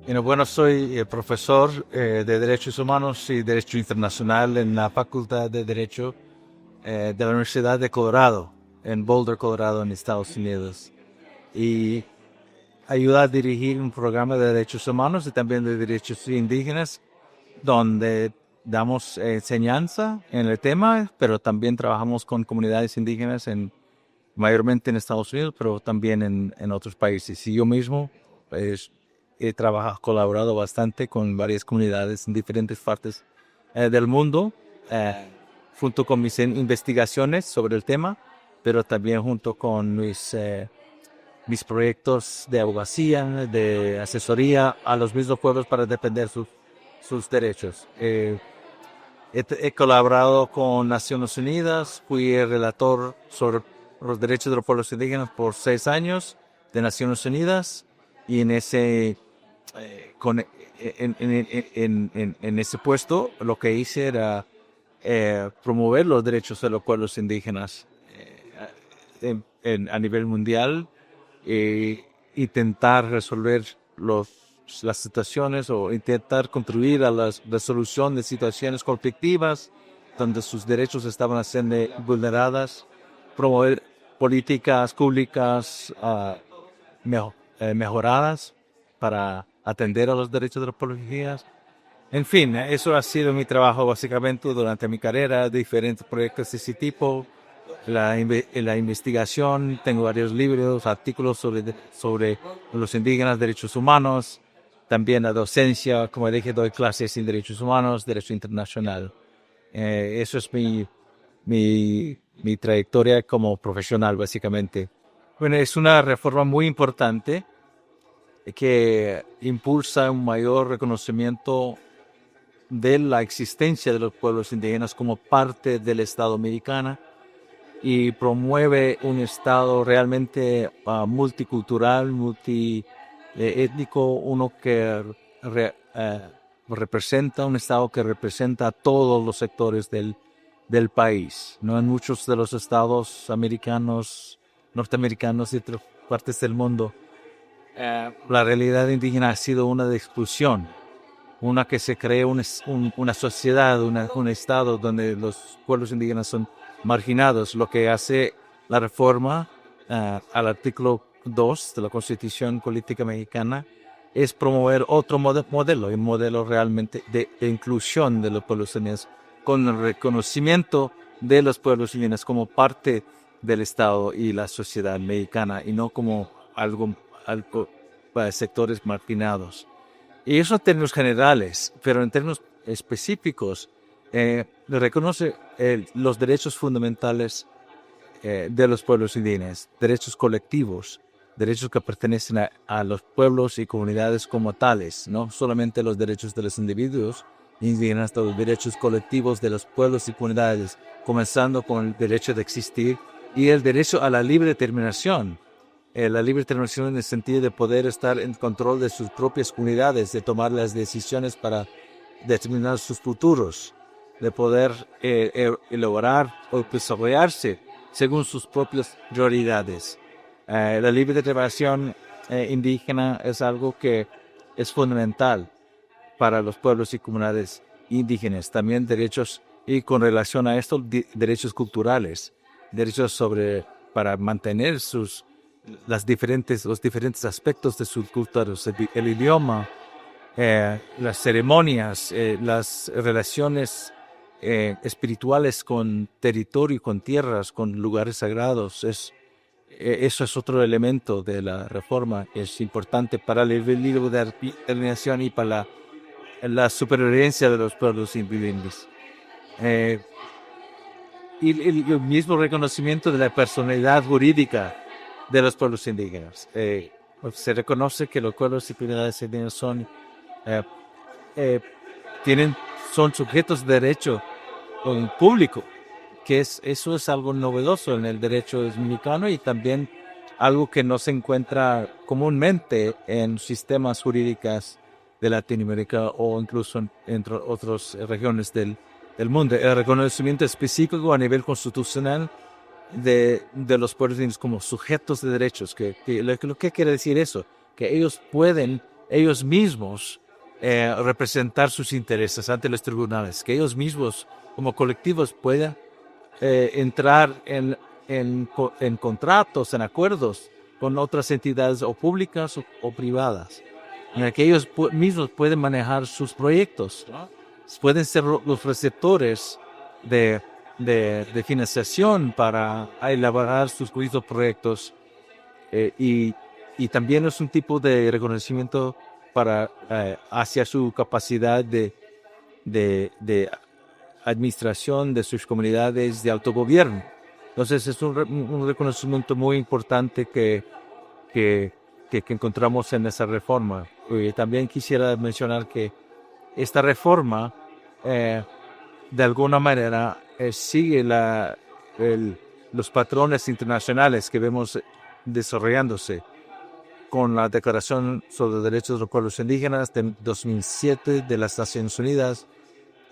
Bueno, soy profesor de Derechos Humanos y Derecho Internacional en la Facultad de Derecho de la Universidad de Colorado, en Boulder, Colorado, en Estados Unidos. Y ayuda a dirigir un programa de derechos humanos y también de derechos indígenas, donde damos enseñanza en el tema, pero también trabajamos con comunidades indígenas mayormente en Estados Unidos, pero también en otros países. Y yo mismo pues, he trabajado, colaborado bastante con varias comunidades en diferentes partes del mundo, eh, junto con mis investigaciones sobre el tema, pero también junto con mis proyectos de abogacía, de asesoría a los mismos pueblos para defender sus derechos. He colaborado con Naciones Unidas, fui el relator sobre los derechos de los pueblos indígenas por 6 años de Naciones Unidas y en ese puesto lo que hice era promover los derechos de los pueblos indígenas a nivel mundial e intentar resolver las situaciones o intentar contribuir a la resolución de situaciones conflictivas donde sus derechos estaban siendo vulneradas, promover políticas públicas mejoradas para atender a los derechos de los pueblos indígenas. En fin, eso ha sido mi trabajo básicamente durante mi carrera, diferentes proyectos de ese tipo, la investigación, tengo varios libros, artículos sobre los indígenas, derechos humanos, también la docencia, como dije, doy clases en derechos humanos, derecho internacional. Eso es mi trayectoria como profesional, básicamente. Bueno, es una reforma muy importante que impulsa un mayor reconocimiento de la existencia de los pueblos indígenas como parte del Estado americano y promueve un Estado realmente multicultural, multiétnico, uno que representa, un Estado que representa a todos los sectores del país. ¿No? En muchos de los estados americanos, norteamericanos y otras partes del mundo, la realidad indígena ha sido una de exclusión, una que se cree una sociedad, un estado donde los pueblos indígenas son marginados. Lo que hace la reforma al artículo 2 de la Constitución Política Mexicana es promover otro modelo, un modelo realmente de inclusión de los pueblos indígenas, con el reconocimiento de los pueblos indígenas como parte del Estado y la sociedad mexicana y no como algo para sectores marginados. Y eso en términos generales, pero en términos específicos, reconoce los derechos fundamentales de los pueblos indígenas, derechos colectivos, derechos que pertenecen a los pueblos y comunidades como tales, no solamente los derechos de los individuos indígenas, sino los derechos colectivos de los pueblos y comunidades, comenzando con el derecho de existir y el derecho a la libre determinación. La libre determinación en el sentido de poder estar en control de sus propias comunidades, de tomar las decisiones para determinar sus futuros, de poder elaborar o desarrollarse según sus propias prioridades. La libre determinación indígena es algo que es fundamental para los pueblos y comunidades indígenas. También derechos, y con relación a esto, derechos culturales, derechos para mantener los diferentes aspectos de sus culturas, el idioma, las ceremonias, las relaciones espirituales con territorio, con tierras, con lugares sagrados. Eso es otro elemento de la reforma. Es importante para el libre de determinación y para la supervivencia de los pueblos indígenas. Eh, y el mismo reconocimiento de la personalidad jurídica de los pueblos indígenas. Se reconoce que los pueblos y comunidades indígenas eh, eh, son sujetos de derecho público, eso es algo novedoso en el derecho mexicano y también algo que no se encuentra comúnmente en sistemas jurídicos de Latinoamérica o incluso entre otras regiones del mundo. El reconocimiento específico a nivel constitucional de los pueblos indígenas como sujetos de derechos. ¿Qué quiere decir eso? Que ellos pueden ellos mismos representar sus intereses ante los tribunales, que ellos mismos como colectivos puedan entrar en contratos, en acuerdos con otras entidades o públicas o privadas, en el que ellos mismos pueden manejar sus proyectos, ¿no? Pueden ser los receptores de financiación para elaborar sus proyectos y también es un tipo de reconocimiento para hacia su capacidad de administración de sus comunidades de autogobierno. Entonces es un reconocimiento muy importante que, que encontramos en esa reforma. Y también quisiera mencionar que esta reforma de alguna manera sigue los patrones internacionales que vemos desarrollándose con la Declaración sobre los Derechos de los Pueblos Indígenas de 2007 de las Naciones Unidas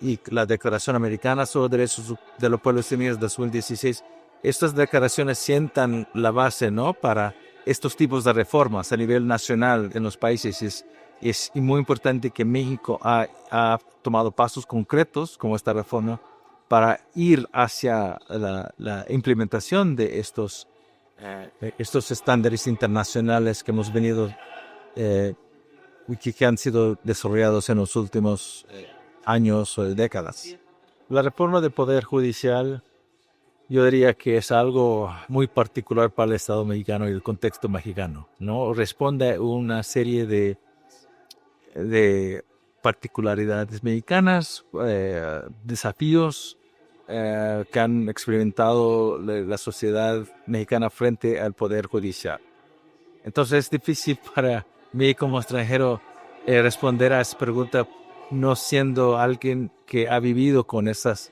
y la Declaración Americana sobre los Derechos de los Pueblos Indígenas de 2016. Estas declaraciones sientan la base, ¿no?, para estos tipos de reformas a nivel nacional en los países. Es muy importante que México ha tomado pasos concretos como esta reforma para ir hacia la implementación de estos estándares internacionales que hemos venido que han sido desarrollados en los últimos años o décadas. La reforma del Poder Judicial, yo diría que es algo muy particular para el Estado mexicano y el contexto mexicano, ¿no? Responde a una serie de particularidades mexicanas, desafíos que han experimentado la sociedad mexicana frente al Poder Judicial. Entonces es difícil para mí como extranjero responder a esa pregunta no siendo alguien que ha vivido con esas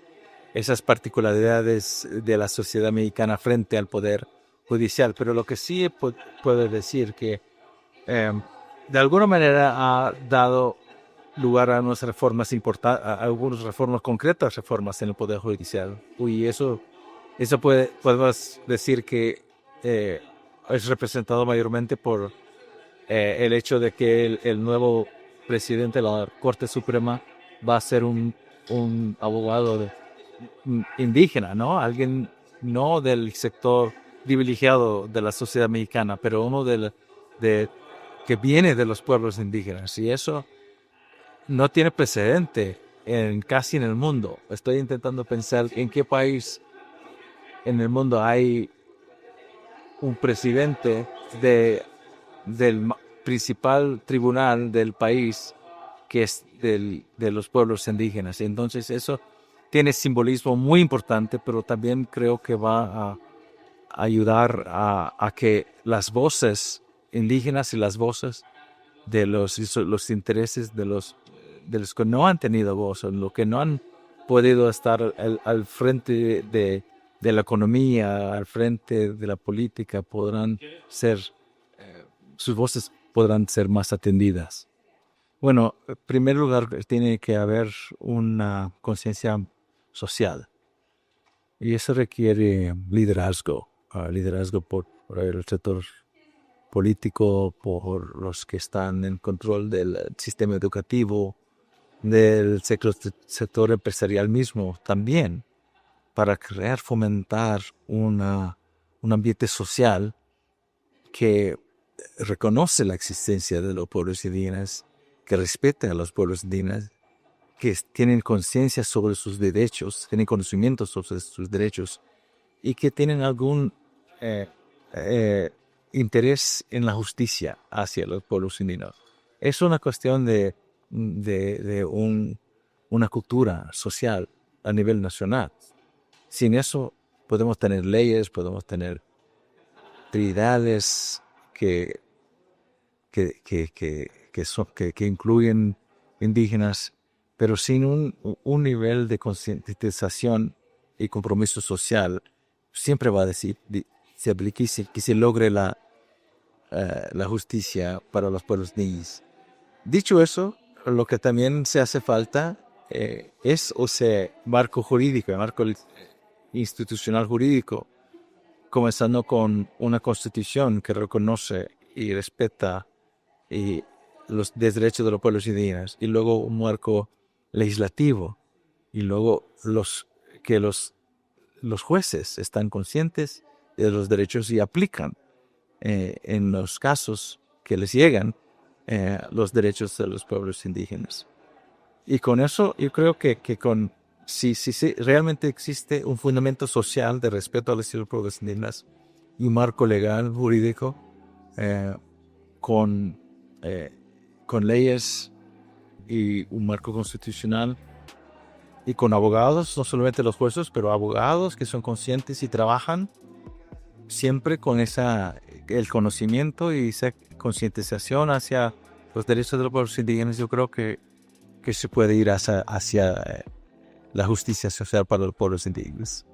particularidades de la sociedad mexicana frente al Poder Judicial. Pero lo que sí puedo decir que de alguna manera ha dado lugar a unas reformas importantes, a algunas reformas concretas, reformas en el Poder Judicial. Y eso podemos decir que es representado mayormente por el hecho de que el nuevo presidente de la Corte Suprema va a ser un abogado indígena, ¿no? Alguien no del sector privilegiado de la sociedad mexicana, pero uno que viene de los pueblos indígenas. Y eso no tiene precedente casi en el mundo. Estoy intentando pensar en qué país en el mundo hay un presidente del principal tribunal del país que es de los pueblos indígenas. Entonces eso tiene simbolismo muy importante, pero también creo que va a ayudar a que las voces indígenas y las voces de los intereses de los que no han tenido voz, o los que no han podido estar al frente de la economía, al frente de la política, sus voces podrán ser más atendidas. Bueno, en primer lugar, tiene que haber una conciencia social. Y eso requiere liderazgo por el sector político, por los que están en control del sistema educativo, del sector empresarial mismo también, para fomentar un ambiente social que reconoce la existencia de los pueblos indígenas, que respete a los pueblos indígenas, que tienen conciencia sobre sus derechos, tienen conocimiento sobre sus derechos y que tienen algún interés en la justicia hacia los pueblos indígenas. Es una cuestión de una cultura social a nivel nacional. Sin eso podemos tener leyes, podemos tener prioridades que incluyen indígenas, pero sin un nivel de concientización y compromiso social, siempre va a decir que se logre la justicia para los pueblos indígenas. Dicho eso, lo que también se hace falta es marco jurídico, marco institucional jurídico, comenzando con una constitución que reconoce y respeta los derechos de los pueblos indígenas, y luego un marco legislativo, y luego que los jueces están conscientes de los derechos y aplican en los casos que les llegan los derechos de los pueblos indígenas. Y con eso yo creo que si realmente existe un fundamento social de respeto a los pueblos indígenas y un marco legal, jurídico, con leyes y un marco constitucional, y con abogados, no solamente los jueces, pero abogados que son conscientes y trabajan siempre con el conocimiento y esa concientización hacia los derechos de los pueblos indígenas. Yo creo que se puede ir hacia la justicia social para los pueblos indígenas.